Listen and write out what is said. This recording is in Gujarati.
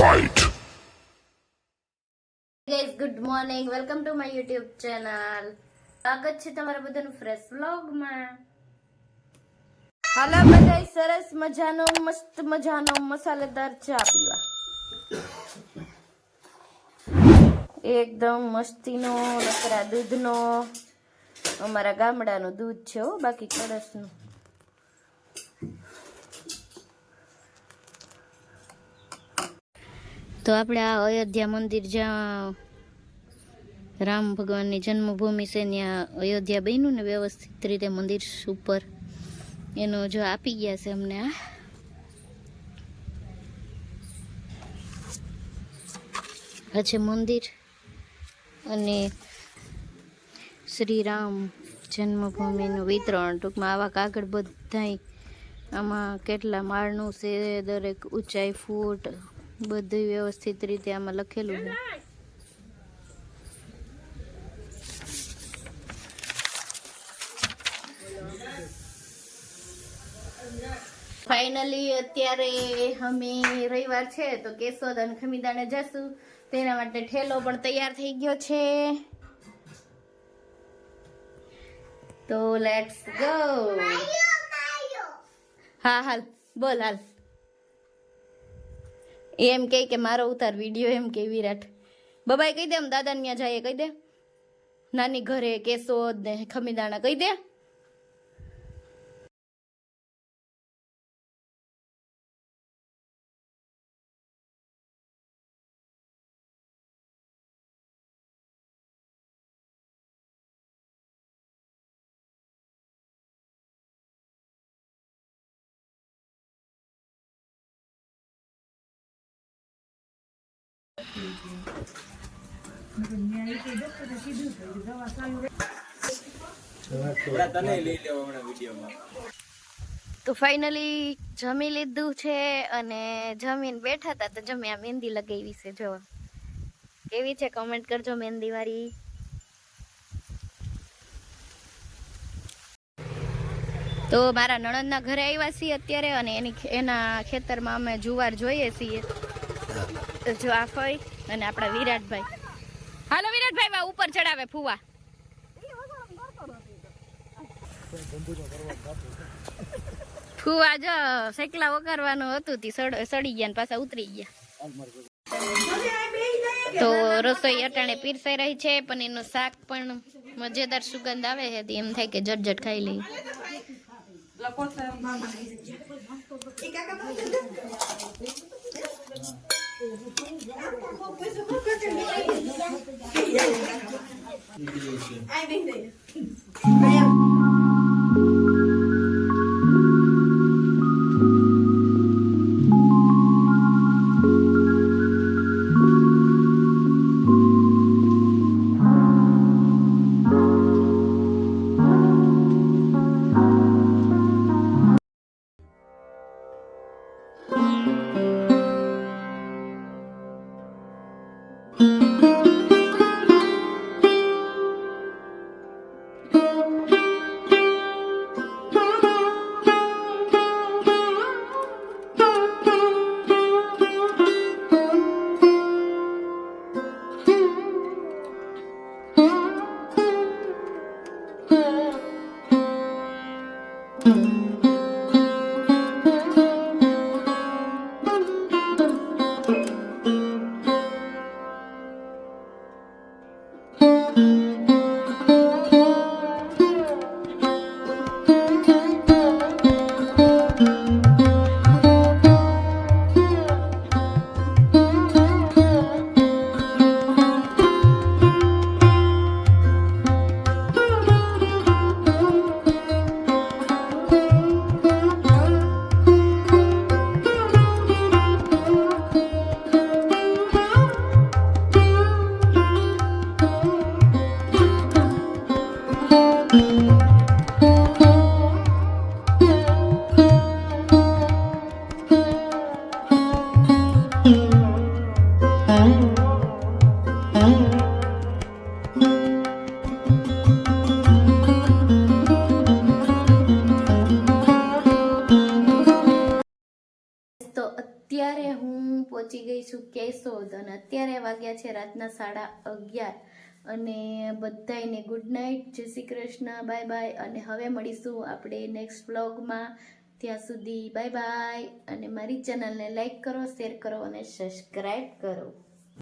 Fight. Guys good morning welcome to my YouTube channel સ્વાગત છે તમારા બધાનું ફ્રેશ વ્લોગમાં હાલો બધાય સરસ મજાનો મસ્ત મજાનો મસાલેદાર ચા પીવા એકદમ મસ્તીનો નકરા દૂધનો અમારા ગામડાનું દૂધ છે હો બાકી કડસનું તો આપણે આ અયોધ્યા મંદિર જ્યાં રામ ભગવાનની જન્મભૂમિ છે ત્યાં અયોધ્યા બન્યું ને વ્યવસ્થિત રીતે મંદિર ઉપર એનો જો આપી ગયા છે અમને આ છે મંદિર અને શ્રી રામ જન્મભૂમિનું વિતરણ ટૂંકમાં આવા કાગળ બધાય આમાં કેટલા માળનું છે દરેક ઊંચાઈ ફૂટ બધું વ્યવસ્થિત રીતે આમાં લખેલું છે ફાઇનલી અત્યારે અમે રવિવાર છે તો કેશોદ અને ખમીદાણે જશું તેના માટે ઠેલો પણ તૈયાર થઈ ગયો છે તો લેટ્સ ગો હા હાલ બોલ હાલ એમ કે મારો ઉતાર વિડીયો એમ કે વિરાટ બબાઈ કહી દે આમ દાદા ને જાય કહી દે નાની ઘરે કેશોદ ને ખમીદાણા કહી દે તો ફાઇનલી જમી લીધું છે અને જમીને બેઠા હતા તો જમી આ મહેંદી લગાવી છે જો કેવી છે કમેન્ટ કરજો મહેંદી વાળી તો મારા નણંદના ઘરે આવ્યા છીએ અત્યારે અને એના ખેતરમાં અમે જુવાર જોઈએ છીએ જો આ ફઈ અને આપણા વિરાટભાઈ હાલો વિરાટભાઈ વા ઉપર ચડાવે ફુવા ફુવા જો સેકલા વગાડવાનું હતું તી સડી ગયા ને પાછા ઉતરી ગયા તો રસોઈ અટાણે પીરસાઈ રહી છે પનીરનું શાક પણ મજેદાર સુગંધ આવે છે એમ થાય કે જટ ખાઈ લઈએ અત્યારે હું પહોંચી ગઈ છું કેશોદ અને અત્યારે વાગ્યા છે રાતના 11:30 અને બધાયને ગુડ નાઇટ, જય શ્રી કૃષ્ણ, બાય બાય. અને હવે મળીશું આપણે નેક્સ્ટ વ્લોગમાં. ત્યાં સુધી બાય બાય. અને મારી ચેનલને લાઈક કરો, શેર કરો અને સબસ્ક્રાઈબ કરો.